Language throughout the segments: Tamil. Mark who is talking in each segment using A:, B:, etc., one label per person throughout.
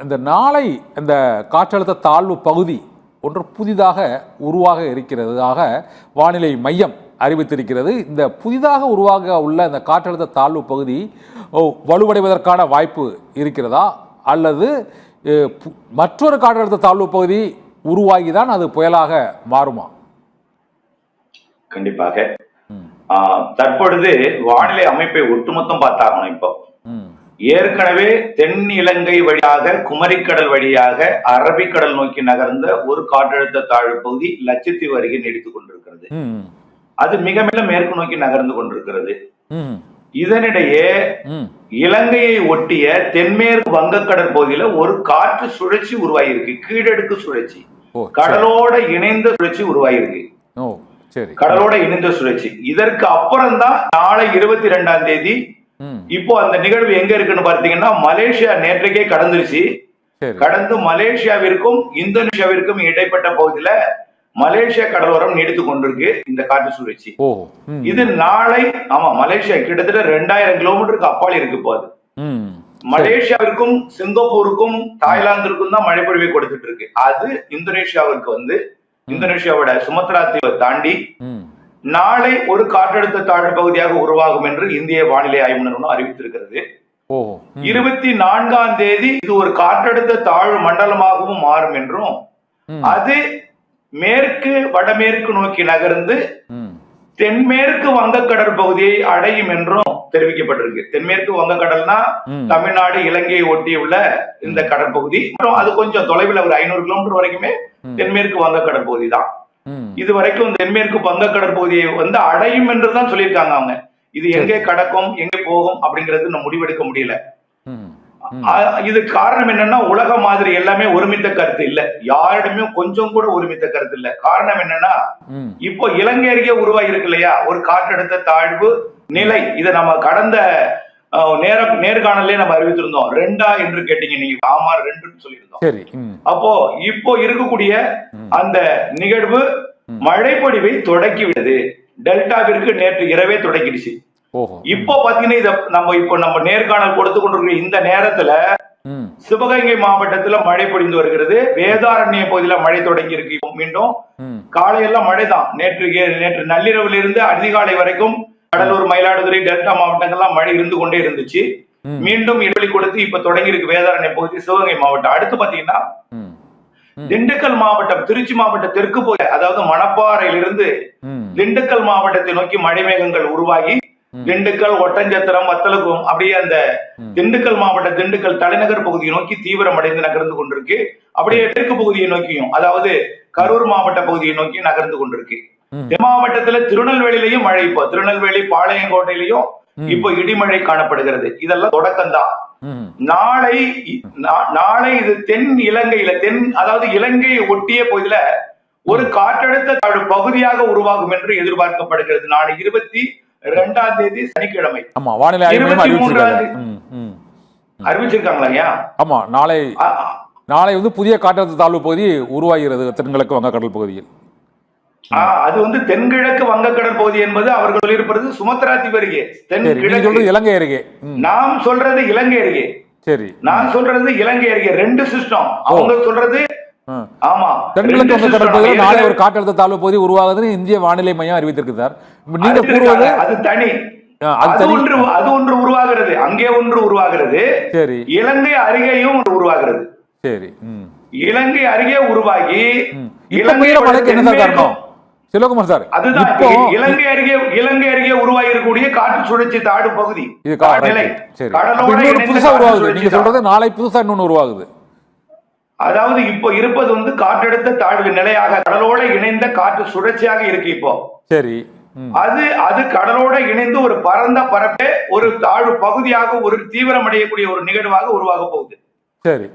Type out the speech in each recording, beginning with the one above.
A: இந்த நாளை இந்த காற்றழுத்த தாழ்வு பகுதி ஒன்று புதிதாக உருவாக இருக்கிறதாக வானிலை மையம் அறிவித்திருக்கிறது. இந்த புதிதாக உருவாக உள்ள இந்த காற்றழுத்த தாழ்வு பகுதி வலுவடைவதற்கான வாய்ப்பு இருக்கிறதா, அல்லது மற்றொரு காற்றழுத்த தாழ்வு பகுதி உருவாகிதான் அது புயலாக மாறுமா?
B: கண்டிப்பாக தற்பொழுது வானிலை அமைப்பை ஒட்டுமொத்தம் பார்த்தாகணும். இப்போ ஏற்கனவே தென் இலங்கை வழியாக குமரிக்கடல் வழியாக அரபிக்கடல் நோக்கி நகர்ந்த ஒரு காற்றழுத்த தாழ்வு பகுதி லட்சத்தீவு அருகே நீடித்துக் கொண்டிருக்கிறது. அது மிக மிக மேற்கு நோக்கி நகர்ந்து கொண்டிருக்கிறது. இதனிடையே இலங்கையை ஒட்டிய தென்மேற்கு வங்கக்கடல் பகுதியில ஒரு காற்று சுழற்சி உருவாகியிருக்கு. கீழடுக்கு சுழற்சி, கடலோட இணைந்த சுழற்சி உருவாகியிருக்கு. கடலோட இணைந்த சுழற்சி. இதற்கு அப்புறம் தான் நாளை 22ஆம் தேதி இப்போ அந்த நிகழ்வு எங்க இருக்குன்னு பார்த்தீங்கன்னா மலேசியா நேற்றைக்கே கடந்துருச்சு. கடந்து மலேசியாவிற்கும் இந்தோனேஷியாவிற்கும் இடைப்பட்ட பகுதியில மலேசியா கடலோரம் நீடித்துக் கொண்டிருக்கு இந்த காற்று சுழற்சி. இது நாளை மலேசியா கிட்டத்தட்ட 2000 கிலோமீட்டருக்கு அப்பால் இருக்கு. போது மலேசியாவிற்கும் சிங்கப்பூருக்கும் தாய்லாந்திற்கும் தான் மழைப்பொழிவை கொடுத்துட்டு இருக்கு. அது இந்தோனேஷியாவிற்கு இந்தோனேஷியாவோட சுமத்ரா தீவை தாண்டி நாளை ஒரு காற்றழுத்த தாழ்வு பகுதியாக உருவாகும் என்று இந்திய வானிலை ஆய்வு நிறுவனம் அறிவித்திருக்கிறது. 24ஆம் தேதி இது ஒரு காற்றழுத்த தாழ்வு மண்டலமாகவும் மாறும் என்றும் அது மேற்கு வடமேற்கு நோக்கி நகர்ந்து தென்மேற்கு வங்கக்கடல் பகுதியை அடையும் என்றும் தெரிவிக்கப்பட்டிருக்கு. தென்மேற்கு வங்கக்கடல்னா தமிழ்நாடு இலங்கையை ஒட்டியுள்ள இந்த கடற்பகுதி. அது கொஞ்சம் தொலைவில் ஒரு 500 கிலோமீட்டர் வரைக்குமே தென்மேற்கு வங்கக்கடல் பகுதி தான். இது வரைக்கும் தென்மேற்கு வங்கக்கடல் பகுதியை அடையும் என்றுதான் சொல்லியிருக்காங்க அவங்க. இது எங்கே கடக்கும் எங்கே போகும் அப்படிங்கிறது நம்ம முடிவெடுக்க முடியல. இது காரணம் என்னன்னா உலக மாதிரி எல்லாமே ஒருமித்த கருத்து இல்ல. யாரிடமே கொஞ்சம் கூட ஒருமித்த கருத்து இல்ல. காரணம் என்னன்னா இப்போ இலங்கை அருகே உருவாகி இருக்கு இல்லையா ஒரு காற்றழுத்த தாழ்வு நிலை. இதை நம்ம கடந்த நேர்காணலே நம்ம அறிவித்திருந்தோம். 2 என்று கேட்டீங்க நீங்க. 2 சொல்லியிருந்தோம். அப்போ இப்போ இருக்கக்கூடிய அந்த நிகழ்வு மழைப்பொழிவை தொடக்கிவிட்டது. டெல்டாவிற்கு நேற்று இரவே தொடக்கிடுச்சு. இப்போ பாத்தீங்கன்னா நம்ம நேர்காணல் கொடுத்து கொண்டிருக்கிற இந்த நேரத்துல சிவகங்கை மாவட்டத்துல மழை பொழிந்து வருகிறது. வேதாரண்ய பகுதியில மழை தொடங்கி இருக்கு. மீண்டும் காலையெல்லாம் மழைதான். நேற்று நள்ளிரவுல இருந்து அதிகாலை வரைக்கும் கடலூர், மயிலாடுதுறை, டெல்டா மாவட்டங்கள்லாம் மழை இருந்து கொண்டே இருந்துச்சு. மீண்டும் இடைவெளி கொடுத்து இப்ப தொடங்கி இருக்கு வேதாரண்ய பகுதி, சிவகங்கை மாவட்டம். அடுத்து பாத்தீங்கன்னா திண்டுக்கல் மாவட்டம், திருச்சி மாவட்ட தெற்கு பகுதி, அதாவது மணப்பாறையிலிருந்து திண்டுக்கல் மாவட்டத்தை நோக்கி மழை மேகங்கள் உருவாகி திண்டுக்கல், ஒட்டஞ்சத்திரம், வத்தலகுளம் அப்படியே அந்த திண்டுக்கல் மாவட்ட திண்டுக்கல் தலைநகர் பகுதியை நோக்கி தீவிரமடைந்து நகர்ந்து கொண்டிருக்கு. அப்படியே தெற்கு பகுதியை நோக்கியும், அதாவது கரூர் மாவட்ட பகுதியை நோக்கி நகர்ந்து கொண்டிருக்கு. தென் மாவட்டத்துல திருநெல்வேலியிலையும் மழை, இப்போ திருநெல்வேலி பாளையங்கோட்டையிலையும் இப்போ இடிமழை காணப்படுகிறது. இதெல்லாம் தொடக்கம்தான். நாளை இது தென் இலங்கையில அதாவது இலங்கையை ஒட்டிய பகுதியில ஒரு காற்றழுத்த தாழ்வு பகுதியாக உருவாகும் என்று எதிர்பார்க்கப்படுகிறது. நாளை 22ஆம் தேதி சனிக்கிழமை. அறிவிச்சிருக்காங்களா?
A: ஆமா, நாளை புதிய காற்றழுத்த தாழ்வு பகுதி உருவாகிறது தென்கிழக்கு வங்கக்கடல் பகுதியில்.
B: அது தென்கிழக்கு வங்கக்கடல் பகுதி என்பது அவர்கள் சொல்லியிருப்பது சுமத்ரா தீவு அருகே, தென்கிழக்கு
A: இலங்கை அருகே.
B: நாம் சொல்றது இலங்கை அருகே.
A: சரி,
B: நான் சொல்றது இலங்கை அருகே. 2 சிஸ்டம். அவங்க சொல்றது
A: தென்கிழக்கு வங்கக்கடல் பகுதியில் நாளை ஒரு காற்றழுத்த தாழ்வு பகுதி உருவாகுதுன்னு இந்திய வானிலை மையம் அறிவித்திருக்கு சார். நீங்க கூறுவது
B: அது தனி. அது ஒன்று உருவாகிறது, அங்கே ஒன்று உருவாகிறது. சரி, இலங்கை அருகேயும் உருவாகிறது.
A: சரி,
B: இலங்கை அருகே உருவாகி
A: இலங்கை என்ன காரணம் சிவகுமார் சார்?
B: அதுதான் இலங்கை அருகே உருவாகி இருக்கக்கூடிய காற்று சுழற்சி தாழ்வு பகுதி.
A: இது புதுசா உருவாகுது. நீங்க சொல்றது நாளை புதுசா இன்னொன்னு உருவாகுது.
B: அதாவது இப்போ இருப்பது காற்றழுத்த தாழ்வு நிலையாக கடலோட இணைந்த காற்று சுழற்சியாக இருக்கு இப்போ.
A: சரி,
B: அது கடலோட இணைந்து ஒரு பரந்த பரப்பே ஒரு தாழ்வு பகுதியாக ஒரு தீவிரமடையக்கூடிய ஒரு நிகழ்வாக உருவாக போகுது.
A: சரி,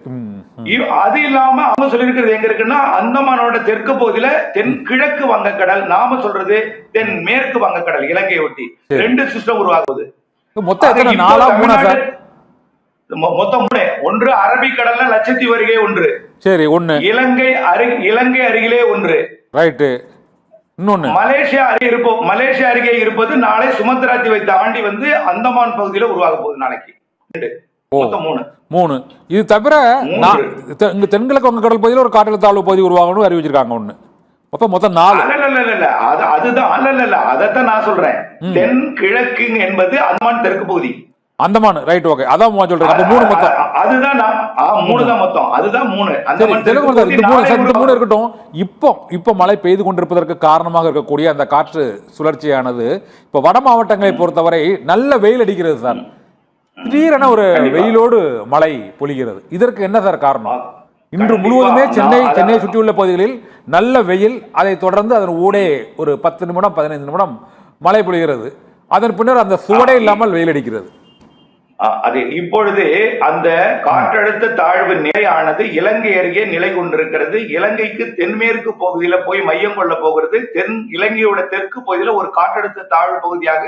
B: அது இல்லாம அவங்க சொல்லிருக்கிறது எங்க இருக்குன்னா அந்தமானோட தெற்கு பகுதியில தென்கிழக்கு வங்கக்கடல், நாம சொல்றது தென் மேற்கு வங்கக்கடல், இலங்கையை ஒட்டி 2 சிஸ்டம் உருவாகுது.
A: மொத்தம்
B: 3. ஒன்று அரபிக்கடல்ல லட்சத்தீவு அருகே ஒன்று.
A: சரி, ஒன்னு
B: இலங்கை அருகிலே ஒன்று.
A: ரைட். இன்னொன்னு
B: மலேசியா அருகே இருப்பது நாளை சுமத்ரா தீவை தாண்டி அந்தமான் பகுதியில உருவாக போகுது நாளைக்கு. மொத்தம்
A: 3. இது தவிர இங்க தென்கிழக்கு வங்கக்கடல் பகுதியில் ஒரு காற்றழுத்த தாழ்வு பகுதி உருவாகணும் அறிவிச்சிருக்காங்க ஒண்ணு. மொத்தம் 4.
B: அதுதான் அதைத்தான் நான் சொல்றேன். தென் கிழக்கு என்பது அந்தமான் தெற்கு பகுதி.
A: Andaman right, okay. அதான் சொல்றேன். அப்ப 3 மொத்தம்.
B: அதுதான் 3 தான் மொத்தம். அதுதான் 3. அந்தமான் தெற்கு பகுதி
A: இந்த 3 இருக்கட்டும். இப்போ மழை பெய்து கொண்டிருப்பதற்கு காரணமாக இருக்கக்கூடிய அந்த காற்று சுழற்சியானது இப்ப வட மாவட்டங்களை பொறுத்தவரை நல்ல வெயில் அடிக்கிறது சார். திடீரென ஒரு வெயிலோடு மழை பொழிகிறது. இதற்கு என்ன சார் காரணம்? இன்று முழுவதுமே சென்னை சுற்றியுள்ள பகுதிகளில் நல்ல வெயில், அதை தொடர்ந்து அதன் ஊடே ஒரு 10 நிமிடம் 15 நிமிடம் மழை பொழிகிறது. அதன் பின்னர் அந்த சுவடே இல்லாமல் வெயில் அடிக்கிறது.
B: அது இப்பொழுது அந்த காற்றழுத்த தாழ்வு நிலையானது இலங்கை அருகே நிலை கொண்டிருக்கிறது. இலங்கைக்கு தென்மேற்கு பகுதியில போய் மையம் கொள்ள போகிறது. இலங்கையோட தெற்கு பகுதியில ஒரு காற்றழுத்த தாழ்வு பகுதியாக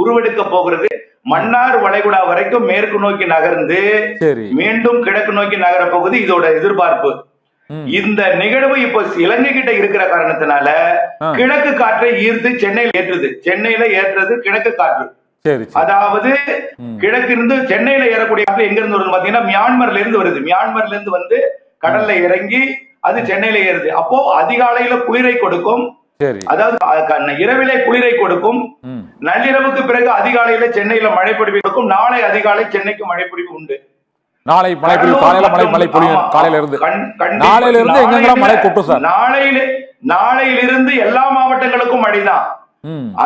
B: உருவெடுக்க போகிறது. மன்னார் வளைகுடா வரைக்கும் மேற்கு நோக்கி நகர்ந்து மீண்டும் கிழக்கு நோக்கி நகர போகுது. இதோட எதிர்பார்ப்பு. இந்த நிகழ்வு இப்போ இலங்கை கிட்ட இருக்கிற காரணத்தினால கிழக்கு காற்றை ஈர்த்து சென்னையில ஏற்றுறது கிழக்கு காற்று. அதாவது கிழக்கு இருந்து சென்னையில ஏறக்கூடிய காற்று எங்க இருந்து வருது பாத்தீங்கன்னா மியான்மர்ல இருந்து வருது. மியான்மர்ல இருந்து வந்து கடல்ல இறங்கி அது சென்னையில ஏறுது. அப்போ அதிகாலையில குளிரை கொடுக்கும். அதாவது இரவிலே குளிரை கொடுக்கும். நள்ளிரவுக்கு பிறகு அதிகாலையில சென்னையில மழைப்பொழிவு கொடுக்கும். நாளை அதிகாலை சென்னைக்கு மழைப்பொழிவு உண்டு.
A: நாளை
B: நாளையிலிருந்து எல்லா மாவட்டங்களுக்கும் மழைதான்.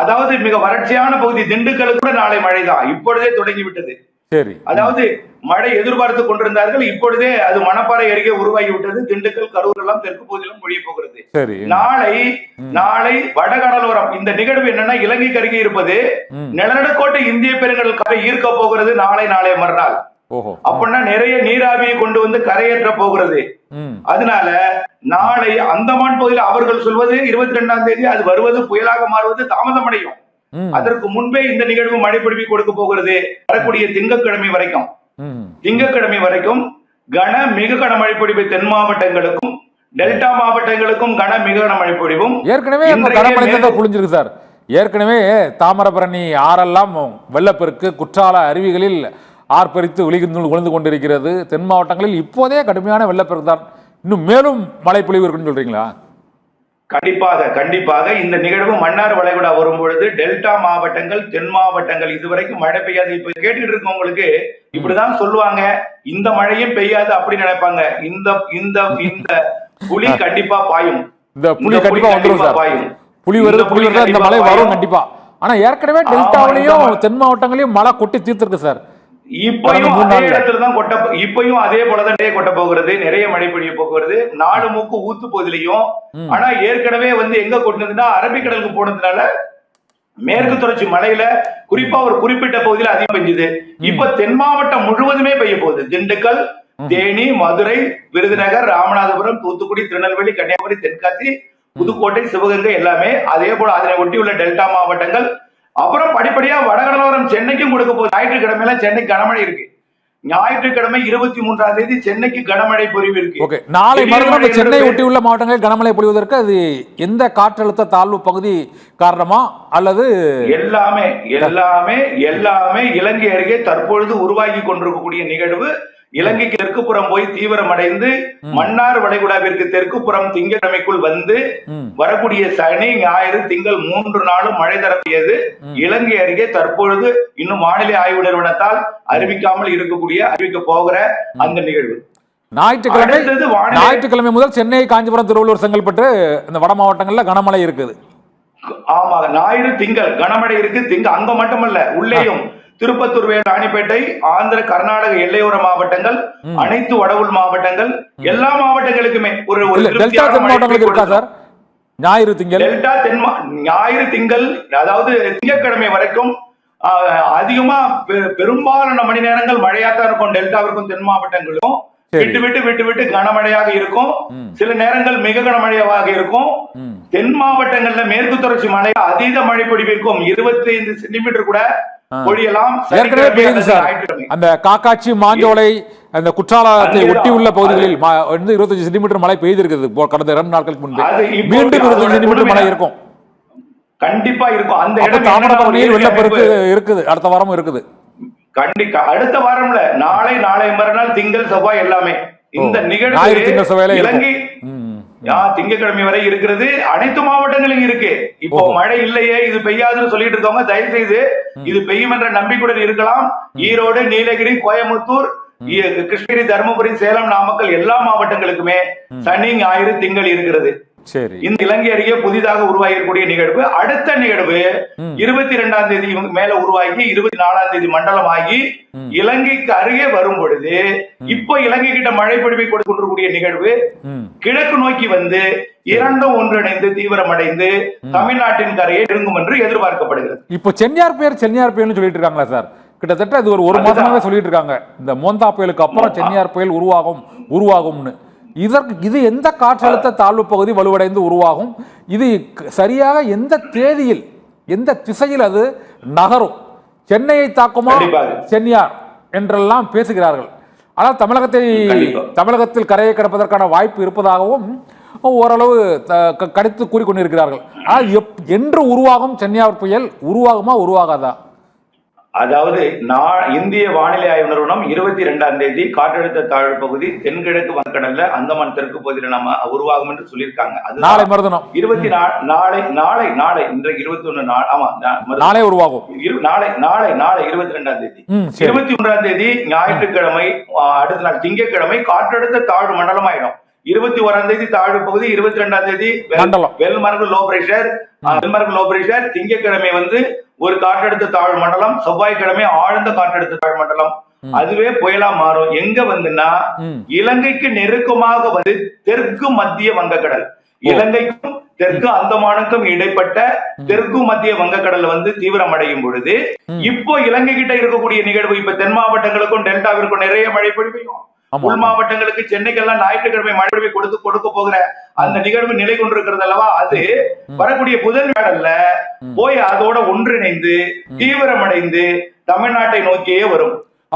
B: அதாவது மிக வறட்சியான பகுதி திண்டுக்கலுக்கு கூட நாளை மழைதான். இப்பொழுதே தொடங்கிவிட்டது. அதாவது மழை எதிர்பார்த்து கொண்டிருந்தார்கள். இப்பொழுதே அது மணப்பாறை அருகே உருவாகி விட்டது. திண்டுக்கல், கரூர் எல்லாம் தெற்கு பகுதியிலும் பொழிய போகிறது. நாளை வடகடலோரம் இந்த நிகழ்வு என்னன்னா இலங்கைக்கு அருகே இருப்பது நிலநடுக்கோட்டை இந்திய பெருங்கடல் ஈர்க்க போகிறது. நாளை மறுநாள் அப்படின்னா நிறைய நீராவியை கொண்டு வந்து கரையேற்ற போகிறது. அதனால நாளை அந்தமான் பகுதியில் அவர்கள் சொல்வது 22ஆம் தேதி அது வருவது புயலாக மாறுவது தாமதம் அடையும். அதற்கு முன்பே இந்த நிகழ்வு மழைப்பொழிவு கொடுக்க போகிறது. வரக்கூடிய திங்கட்கிழமை வரைக்கும் மிக கனமழை பொழிவு தென் மாவட்டங்களுக்கும் டெல்டா மாவட்டங்களுக்கும் மிக கனமழை பொழிவும்
A: புரிஞ்சிருக்கு சார். ஏற்கனவே தாமிரபரணி ஆறெல்லாம் வெள்ளப்பெருக்கு குற்றால அருவிகளில் ஆர்ப்பரித்து விழுந்து கொண்டிருக்கிறது. தென் மாவட்டங்களில் இப்போதே கடுமையான வெள்ளப்பெருக்கு தான். இன்னும் மேலும் மழை பொழிவு இருக்குன்னு சொல்றீங்களா?
B: கண்டிப்பாக இந்த நிகழ்வு மன்னார் வளைகுடா வரும்பொழுது டெல்டா மாவட்டங்கள், தென் மாவட்டங்கள் இதுவரைக்கும் மழை பெய்யாது. இப்ப கேட்டுட்டு இருக்கவங்களுக்கு இப்படிதான் சொல்லுவாங்க, இந்த மழையும் பெய்யாது அப்படி நினைப்பாங்க. இந்த புலி கண்டிப்பா பாயும்.
A: இந்த புலி கண்டிப்பா வந்துரும் சார். புலி வருது இந்த மழை வரும் கண்டிப்பா. ஆனா ஏற்கனவே டெல்டாவிலையும் தென் மாவட்டங்களையும் மழை கொட்டி தீர்த்திருக்கு சார்.
B: இப்பயும் அதே இடத்துலதான் இப்பயும் அதே போலதான் கொட்ட போகிறது. நிறைய மழை பொழிய போகிறது. நாடு மூக்கு ஊத்து பகுதியிலையும். ஆனா ஏற்கனவே வந்து எங்க கொட்டினதுன்னா அரபிக்கடலுக்கு போனதுனால மேற்கு தொடர்ச்சி மலையில குறிப்பா ஒரு குறிப்பிட்ட பகுதியில அதிகம் பெஞ்சுது. இப்ப தென் மாவட்டம் முழுவதுமே பெய்ய போகுது. திண்டுக்கல், தேனி, மதுரை, விருதுநகர், ராமநாதபுரம், தூத்துக்குடி, திருநெல்வேலி, கன்னியாகுமரி, தென்காசி, புதுக்கோட்டை, சிவகங்கை எல்லாமே, அதே போல அதனை ஒட்டியுள்ள டெல்டா மாவட்டங்கள், அப்புறம் படிப்படியா வடகடலோரம் சென்னைக்கும் கொடுக்க போகுது. ஞாயிற்றுக்கிழமை சென்னைக்கு கனமழை இருக்கு. ஞாயிற்றுக்கிழமை 23ஆம் தேதி சென்னைக்கு கனமழை பொழிவு இருக்கு.
A: நாளை மறுநாள் சென்னை ஒட்டியுள்ள மாவட்டங்களில் கனமழை பொழிவதற்கு அது எந்த காற்றழுத்த தாழ்வு பகுதி காரணமா அல்லது
B: எல்லாமே இலங்கை அருகே தற்பொழுது உருவாகி கொண்டிருக்கக்கூடிய நிகழ்வு இலங்கைக்கு தெற்கு புறம் போய் தீவிரமடைந்து மன்னார் வளைகுடாவிற்கு தெற்கு புறம் திங்கட்கிழமைக்குள் வந்து வரக்கூடிய சனி, ஞாயிறு, திங்கள் 3 நாளும் மழை தரக்கூடியது. இலங்கை அருகே தற்பொழுது இன்னும் வானிலை ஆய்வு நிறுவனத்தால் அறிவிக்க போகிற அந்த நிகழ்வு
A: ஞாயிற்றுக்கிழமை முதல் சென்னை, காஞ்சிபுரம், திருவள்ளூர், செங்கல்பட்டு இந்த வட மாவட்டங்கள்ல கனமழை இருக்குது.
B: ஆமா, ஞாயிறு, திங்கள் கனமழை இருக்கு. அங்க மட்டுமல்ல, உள்ளேயும் திருப்பத்தூர், ராணிப்பேட்டை, ஆந்திர, கர்நாடக எல்லையோர மாவட்டங்கள், அனைத்து வடவுள் மாவட்டங்கள், எல்லா மாவட்டங்களுக்குமே ஞாயிறு, திங்கள் அதாவது திங்கட்கிழமை வரைக்கும் அதிகமா பெரும்பாலான மணி நேரங்கள் மழையாத்தான் இருக்கும். டெல்டாவிற்கும் தென் மாவட்டங்களுக்கும் விட்டு கனமழையாக இருக்கும். சில நேரங்கள் மிக கனமழையாக இருக்கும். தென் மாவட்டங்கள்ல மேற்கு தொடர்ச்சி மழை அதீத மழை பொழிவிற்கும் 25 சென்டிமீட்டர் கூட பொழியலாம்.
A: அந்த காக்காட்சி, மாஞ்சோலை, அந்த குற்றாலத்தை ஒட்டி உள்ள பகுதிகளில் 25 சென்டிமீட்டர் மழை பெய்திருக்கிறது கடந்த 2 நாட்களுக்கு முன்பு. மீண்டும் 25 சென்டிமீட்டர் மழை இருக்கும்.
B: கண்டிப்பா இருக்கும். அந்த
A: தாமிரபரணியில் வெள்ளப்பெருக்கு இருக்குது. அடுத்த வாரமும் இருக்குது.
B: கண்டிப்பா அடுத்த வாரம்ல நாளை மறுநாள் திங்கள் செவ்வாய் எல்லாமே இந்த நிகழ்வு இலங்கை திங்கட்கிழமை வரை இருக்கிறது. அனைத்து மாவட்டங்களும் இருக்கு. இப்போ மழை இல்லையே இது பெய்யாதுன்னு சொல்லிட்டு இருக்கவங்க தயவு செய்து இது பெய்யும் என்ற நம்பிக்கையுடன் இருக்கலாம். ஈரோடு, நீலகிரி, கோயம்புத்தூர், கிருஷ்ணகிரி, தருமபுரி, சேலம், நாமக்கல் எல்லா மாவட்டங்களுக்குமே சனி, ஞாயிறு, திங்கள் இருக்கிறது. இந்த இலங்கை அருகே புதிதாக உருவாகக்கூடிய நிகழ்வு. அடுத்த நிகழ்வு 22ஆம் தேதி மேல உருவாகி 24ஆம் தேதி மண்டலமாகி இலங்கைக்கு அருகே வரும் பொழுது இப்போ இலங்கை கிட்ட மழை பொழிவை கொடுக்கக்கூடிய நிகழ்வு கிழக்கு நோக்கி வந்து இரண்டும் ஒன்றிணைந்து தீவிரமடைந்து தமிழ்நாட்டின் கரையை நெருங்கும் என்று எதிர்பார்க்கப்படுகிறது.
A: இப்போ சென்னியார் புயல் சொல்லிட்டு இருக்காங்களா சார்? கிட்டத்தட்ட இது ஒரு மாசமாவே சொல்லிட்டு இருக்காங்க. இந்த மோந்தா புயலுக்கு அப்புறம் சென்னியார் புயல் உருவாகும்னு. இது எந்த காற்றழுத்த தாழ்வு பகுதி வலுவடைந்து உருவாகும்? இது சரியாக எந்த தேதியில் எந்த திசையில் அது நகரும்? சென்னையை தாக்குமா சென்னியார் என்றெல்லாம் பேசுகிறார்கள். ஆனால் தமிழகத்தில் கரையை கடப்பதற்கான வாய்ப்பு இருப்பதாகவும் ஓரளவு கடித்து கூறிக்கொண்டிருக்கிறார்கள். ஆனால் என்று உருவாகும் சென்னியார் புயல்? உருவாகாதா?
B: அதாவது இந்திய வானிலை ஆய்வு நிறுவனம் 22ஆம் தேதி காற்றழுத்த தாழ்வு பகுதி தென்கிழக்கு வங்கக்கடல்ல அந்தமான் தெற்கு பகுதியில் நம்ம உருவாகும் என்று சொல்லியிருக்காங்க. அது
A: நாளை மறுதினம்
B: 24 இன்றைக்கு 21 ஆமா
A: நாளை உருவாகும்.
B: நாளை 22ஆம் தேதி 21ஆம் தேதி ஞாயிற்றுக்கிழமை அடுத்த நாள் திங்கட்கிழமை காற்றழுத்த தாழ்வு மண்டலம் ஆயிடும். 21ஆம் தேதி தாழ்வு பகுதி, 22ஆம் தேதி வெல்மார்க் லோ பிரஷர், திங்கட்கிழமை வந்து ஒரு காற்றழுத்த தாழ்வு மண்டலம், செவ்வாய்க்கிழமை ஆழ்ந்த காற்றழுத்த தாழ்வு மண்டலம். அதுவே புயலா மாறும். எங்க வந்துன்னா இலங்கைக்கு நெருக்கமாக வந்து தெற்கு மத்திய வங்கக்கடல், இலங்கைக்கும் தெற்கு அந்தமானுக்கும் இடைப்பட்ட தெற்கு மத்திய வங்கக்கடல் வந்து தீவிரமடையும் பொழுது இப்போ இலங்கை கிட்ட இருக்கக்கூடிய நிகழ்வு இப்ப தென் மாவட்டங்களுக்கும் டெல்டாவிற்கும் நிறைய மழை பொழிவையும், உள் மாவட்டங்களுக்கு சென்னைக்கெல்லாம் ஞாயிற்றுக்கிழமை மழை கொடுக்க போகிற அந்த நிகழ்வு நிலை கொண்டிருக்கிறது அல்லவா? அது வரக்கூடிய புதன் வேடல்ல போய் அதோட ஒன்றிணைந்து தீவிரமடைந்து தமிழ்நாட்டை நோக்கியே வரும்.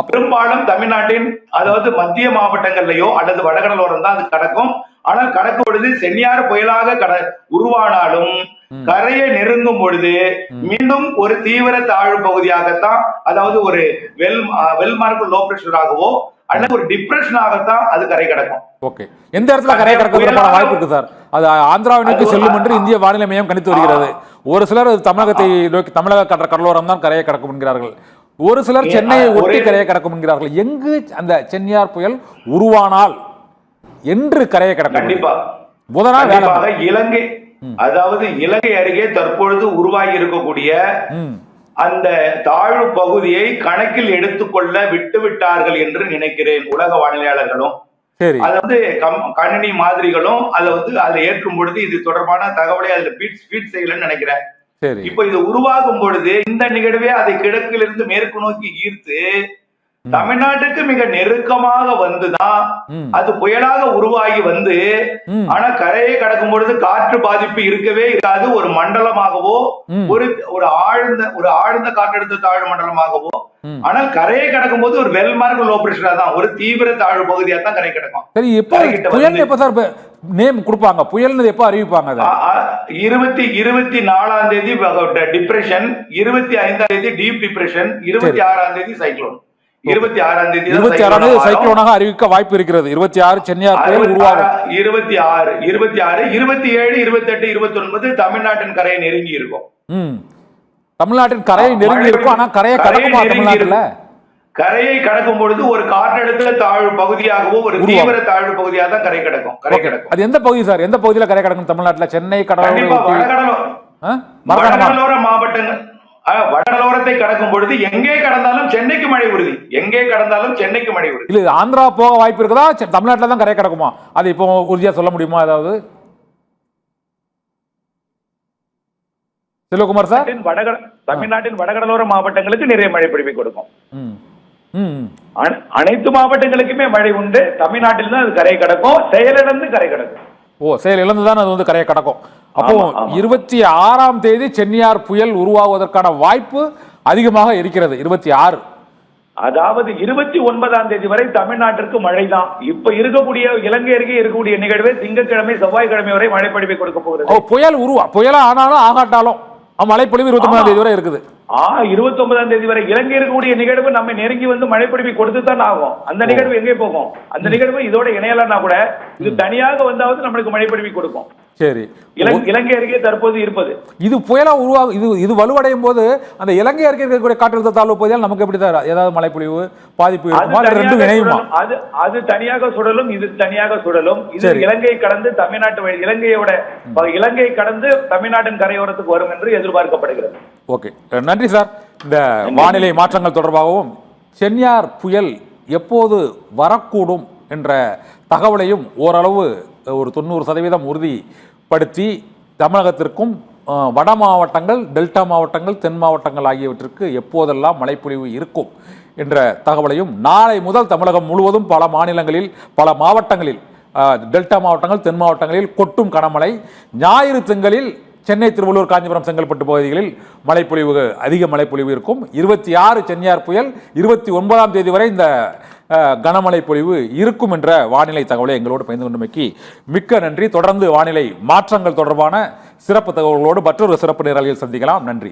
B: பெரும்பாலும் தமிழ்நாட்டின் அதாவது மத்திய மாவட்டங்கள்லயோ அல்லது வடகடலோரம் தான் அது கடக்கும். ஆனால் கடக்கும் பொழுது சென்னியார் புயலாக உருவானாலும் கரையை நெருங்கும் பொழுது மீண்டும் ஒரு தீவிர தாழ்வு பகுதியாகத்தான், அதாவது ஒரு வெல்மார்க் லோ பிரஷராகவோ அல்லது ஒரு டிப்ரெஷனாகத்தான் அது கரை கடக்கும்.
A: ஓகே, எந்த இடத்துல கரை கடக்கிறதுக்கான வாய்ப்பு இருக்கு சார்? அது ஆந்திராவை நோக்கி செல்லும் என்று இந்திய வானிலை மையம் கணித்து வருகிறது. ஒரு சிலர் தமிழகத்தை நோக்கி, தமிழக கடலோரம் தான் கரையை கடக்கும் என்கிறார்கள். ஒரு சிலர் சென்னையை ஒட்டி கரையை கடக்கும் என்கிறார்கள். எங்கு அந்த சென்னியார் புயல் உருவானால் என்று கரையை கடக்கும்?
B: கண்டிப்பா இலங்கை, அதாவது இலங்கை அருகே தற்பொழுது உருவாகி இருக்கக்கூடிய அந்த தாழ்வு பகுதியை கணக்கில் எடுத்துக்கொள்ள விட்டார்கள் என்று நினைக்கிறேன். உலக வானிலையாளர்களும் அது வந்து கணினி மாதிரிகளும் அதை வந்து அதை ஏற்றும் பொழுது இது தொடர்பான தகவலை அதுல ஃபீட் செய்யலன்னு நினைக்கிறேன். இப்ப இது உருவாகும் பொழுது இந்த நிகழ்வே அதை கிழக்கிலிருந்து மேற்கு நோக்கி ஈர்த்து தமிழ்நாட்டுக்கு மிக நெருக்கமாக வந்துதான் அது புயலாக உருவாகி வந்து, ஆனா கரையை கடக்கும் பொழுது காற்று பாதிப்பு இருக்கவே இருக்காது. ஒரு மண்டலமாகவோ ஒரு ஆழ்ந்த காற்றழுத்த தாழ்வு மண்டலமாகவோ, ஆனால் கரையை கடக்கும் போது ஒரு வெல்மார்க் லோ பிரஷரா தான், ஒரு தீவிர தாழ்வு பகுதியா தான் கரை கடக்கும்.
A: சரி, எப்ப நேம் கொடுப்பாங்க? புயல் எப்ப அறிவிப்பாங்க?
B: 24ஆம் தேதி டிப்ரெஷன், 25ஆம் தேதி டீப் டிப்ரெஷன், 26ஆம் தேதி சைக்ளோன். 26ஆம் தேதி
A: சைக்ளோனாக அறிவிக்க வாய்ப்பு இருக்கிறது. 26 சென்னியார் புயல் உருவாகும்.
B: 26, 27, 28, 29 தமிழ்நாட்டின் கரையை நெருங்கி இருக்கும்.
A: தமிழ்நாட்டின் கரையை நெருங்கி இருக்கும். ஆனா கரையை கடக்குமா தமிழ்நாட்டுல?
B: கரையை கடக்கும் பொழுது ஒரு காற்றழுத்த தாழ்வு பகுதியாகவோ ஒரு தீவிர தாழ்வு பகுதியாக தான் கரை கடக்கும்.
A: அது எந்த பகுதி சார்? எந்த பகுதியில கரை கடக்கும் தமிழ்நாட்டுல? சென்னை
B: வடகடலோர மாவட்டங்கள், வடகடலோரத்தை கடக்கும் பொழுது எங்கே கடந்தாலும் சென்னைக்கு மழை உறுதி. எங்கே கடந்தாலும் சென்னைக்கு மழை உறுதி.
A: இல்ல, ஆந்திரா போக வாய்ப்பு இருக்குதா? தமிழ்நாட்டுல தான் கரை கடக்குமா? அது இப்போ உறுதியா சொல்ல முடியுமா? அதாவது செல்வகுமார் சார்,
B: தமிழ்நாட்டின் வடகடலோர மாவட்டங்களுக்கு நிறைய மழை பொழிவை கொடுக்கும். அனைத்து மாவட்டங்களுக்குமே மழை உண்டு. தமிழ்நாட்டில் தான் அது கரை கடக்கும். செயலிழந்து கரை கடக்கும்.
A: செயல் இழந்துதான் அது வந்து கரையை கடக்கும். அப்போ 26ஆம் தேதி சென்னியார் புயல் உருவாகுவதற்கான வாய்ப்பு அதிகமாக இருக்கிறது. 26,
B: அதாவது 29ஆம் தேதி வரை தமிழ்நாட்டிற்கு மழை தான். இப்ப இருக்கக்கூடிய இலங்கை அருகே இருக்கக்கூடிய நிகழ்வு திங்கட்கிழமை செவ்வாய்க்கிழமை வரை மழை பொழிவை கொடுக்க போகிறது.
A: புயலா ஆனாலும் ஆகாட்டாலும் மழை பொழிவு 29ஆம் தேதி வரை இருக்குது.
C: 29ஆம் தேதி வரை இலங்கை இருக்கக்கூடிய நிகழ்வு நம்ம நெருங்கி வந்து மழைப்பொழிவை கொடுத்து தான் ஆகும். அந்த நிகழ்வு எங்கே போகும்? அந்த நிகழ்வு இதோட இணையலன்னா கூட இது தனியாக வந்தாவது நம்மளுக்கு மழைப்பொழிவை கொடுக்கும்.
A: சரி,
C: இலங்கை அருகே தற்போது இருப்பது
A: இது புயலா உருவாகும். இது வலுவடையும் போது அந்த இலங்கை அருகே இருக்கக்கூடிய காற்றழுத்த தாழ்வு பகுதியால் நமக்கு எப்படி தான் ஏதாவது மழைப்பொழிவு பாதிப்பு இருக்குமா? ரெண்டும் இணையுமா?
C: அது தனியாக சுடலும், இது தனியாக சுடலும். இது இலங்கை கடந்து தமிழ்நாட்டு இலங்கை கடந்து தமிழ்நாட்டின் கரையோரத்துக்கு வரும் என்று எதிர்பார்க்கப்படுகிறது.
A: ஓகே, நன்றி சார். இந்த வானிலை மாற்றங்கள் தொடர்பாகவும் சென்யார் புயல் எப்போது வரக்கூடும் என்ற தகவலையும் ஓரளவு ஒரு 90% உறுதிப்படுத்தி தமிழகத்திற்கும் வட மாவட்டங்கள், டெல்டா மாவட்டங்கள், தென் மாவட்டங்கள் ஆகியவற்றிற்கு எப்போதெல்லாம் மழைப்பொழிவு இருக்கும் என்ற தகவலையும் நாளை முதல் தமிழகம் முழுவதும் பல மாநிலங்களில் பல மாவட்டங்களில் டெல்டா மாவட்டங்கள், தென் மாவட்டங்களில் கொட்டும் கனமழை, ஞாயிறு திங்களில் சென்னை, திருவள்ளூர், காஞ்சிபுரம், செங்கல்பட்டு பகுதிகளில் மழைப்பொழிவு, அதிக மழைப்பொழிவு இருக்கும். 26 சென்யார் புயல், 29ஆம் தேதி வரை இந்த கனமழை பொழிவு இருக்கும் என்ற வானிலை தகவலை எங்களோடு பகிர்ந்து கொண்டமைக்கு மிக்க நன்றி. தொடர்ந்து வானிலை மாற்றங்கள் தொடர்பான சிறப்பு தகவல்களோடு மற்றொரு சிறப்பு நேரலையில் சந்திக்கலாம். நன்றி.